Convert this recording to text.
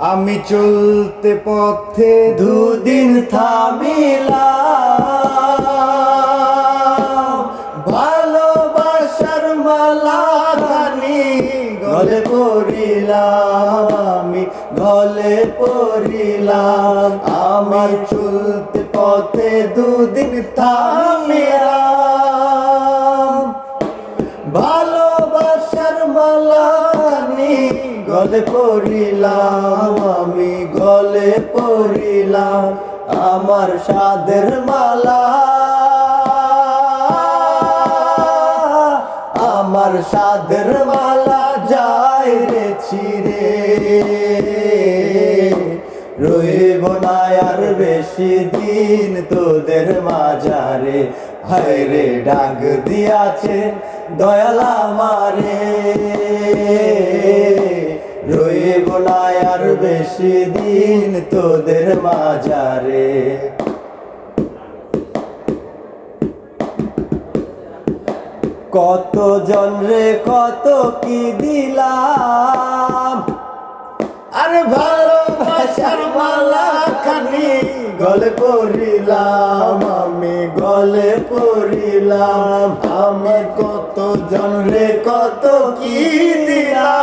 আমি চলতে পথে দুদিন থামিলাম, ভালোবাসার মালা খানি গলে পরিলাম, আমি গলে পরিলাম। আমার চলতে পথে দুদিন থামিলাম, ভালোবাসার মালা খানি গলে পরিলাম, আমি গলে পরিলাম। আমার সাদের মালা, আমার সাদের মালা যায় রে ছিঁড়ে, রইব না আর বেশি দিন তোদের মাঝারে। হায় রে ডাক দিয়াছে দয়াল আমারে, রইব না আর বেশি দিন তোদের মাঝারে। কত জন রে কত কি দিলাম, আরে ভালোবাসার মালা খানি গলে পরিলাম, আমি গলে পরিলাম। আমি কত জন রে কত কি দিলাম,